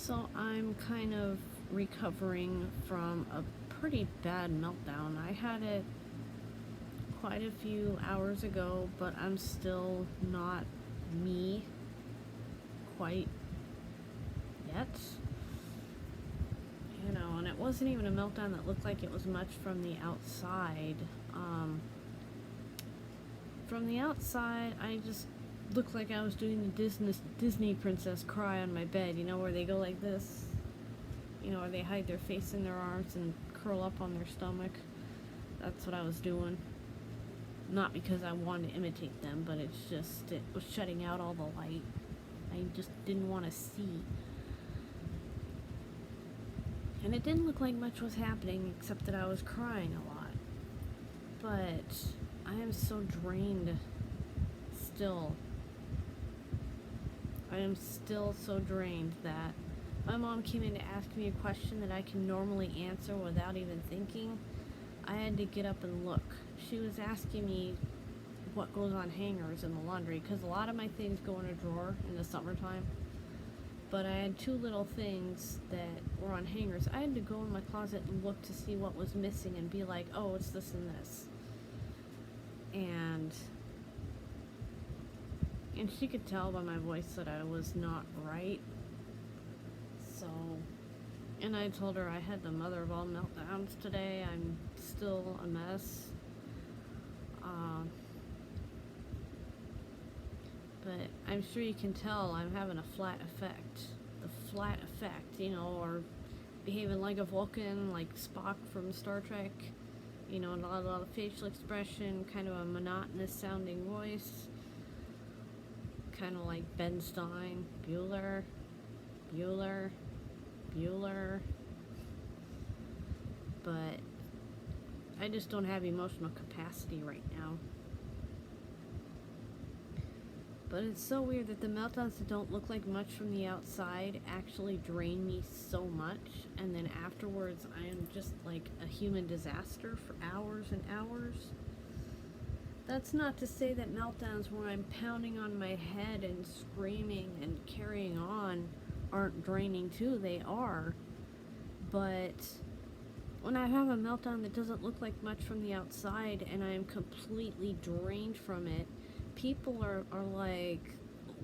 So I'm kind of recovering from a pretty bad meltdown. I had it quite a few hours ago, but I'm still not me quite yet. And it wasn't even a meltdown that looked like it was much from the outside. From the outside, I just looked like I was doing the Disney princess cry on my bed, where they go like this, or they hide their face in their arms and curl up on their stomach. That's what I was doing. Not because I wanted to imitate them, but it was shutting out all the light. I just didn't want to see. And it didn't look like much was happening except that I was crying a lot. But I am so drained still. I am still so drained that my mom came in to ask me a question that I can normally answer without even thinking. I had to get up and look. She was asking me what goes on hangers in the laundry, because a lot of my things go in a drawer in the summertime. But I had two little things that were on hangers. I had to go in my closet and look to see what was missing and be like, oh, it's this and this. And she could tell by my voice that I was not right. So, and I told her I had the mother of all meltdowns today. I'm still a mess. But I'm sure you can tell I'm having a flat effect. The flat effect, or behaving like a Vulcan, like Spock from Star Trek. A lot of facial expression, kind of a monotonous sounding voice. Kind of like Ben Stein, Bueller. But I just don't have emotional capacity right now. But it's so weird that the meltdowns that don't look like much from the outside actually drain me so much, and then afterwards I am just like a human disaster for hours and hours. That's not to say that meltdowns where I'm pounding on my head and screaming and carrying on aren't draining too. They are. But when I have a meltdown that doesn't look like much from the outside and I am completely drained from it, people are like,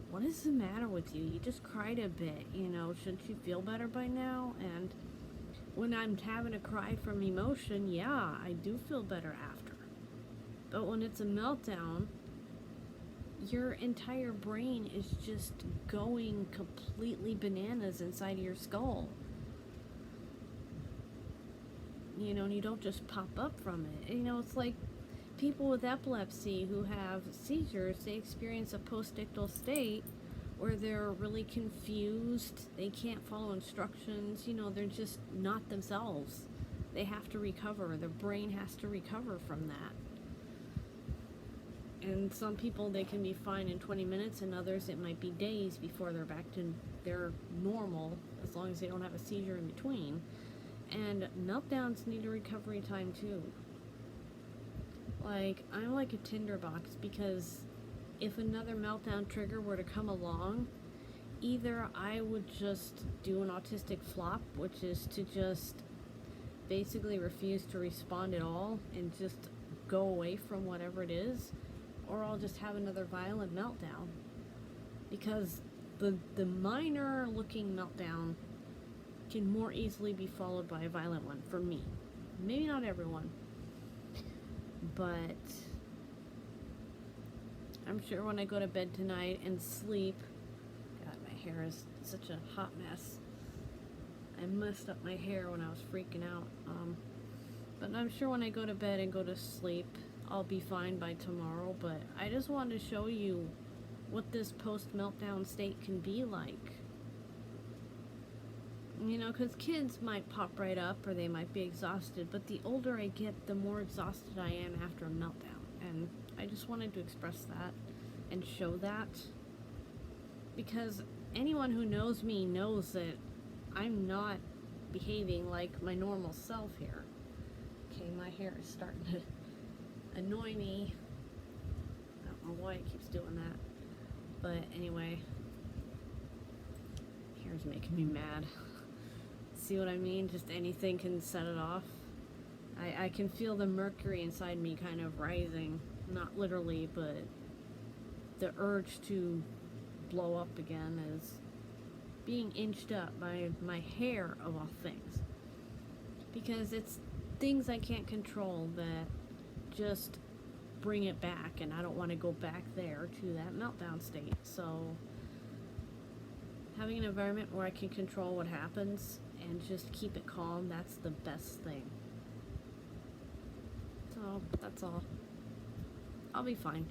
what is the matter with you? You just cried a bit, shouldn't you feel better by now? And when I'm having a cry from emotion, yeah, I do feel better after. But when it's a meltdown, your entire brain is just going completely bananas inside of your skull. And you don't just pop up from it. It's like people with epilepsy who have seizures, they experience a post-ictal state where they're really confused, they can't follow instructions, they're just not themselves. They have to recover, their brain has to recover from that. And some people, they can be fine in 20 minutes, and others it might be days before they're back to their normal, as long as they don't have a seizure in between. And meltdowns need a recovery time too. Like, I'm like a tinderbox, because if another meltdown trigger were to come along, either I would just do an autistic flop, which is to just basically refuse to respond at all and just go away from whatever it is, or I'll just have another violent meltdown. Because the minor looking meltdown can more easily be followed by a violent one for me. Maybe not everyone. But I'm sure when I go to bed tonight and sleep, God, my hair is such a hot mess. I messed up my hair when I was freaking out. But I'm sure when I go to bed and go to sleep, I'll be fine by tomorrow. But I just wanted to show you what this post-meltdown state can be like. Because kids might pop right up or they might be exhausted, but the older I get, the more exhausted I am after a meltdown. And I just wanted to express that and show that, because anyone who knows me knows that I'm not behaving like my normal self here. Okay, my hair is starting to annoy me. I don't know why it keeps doing that. But anyway, here is making me mad. See what I mean? Just anything can set it off. I can feel the mercury inside me kind of rising. Not literally, but the urge to blow up again is being inched up by my hair, of all things. Because it's things I can't control that just bring it back, and I don't want to go back there to that meltdown state. So having an environment where I can control what happens and just keep it calm, that's the best thing. So that's all. I'll be fine.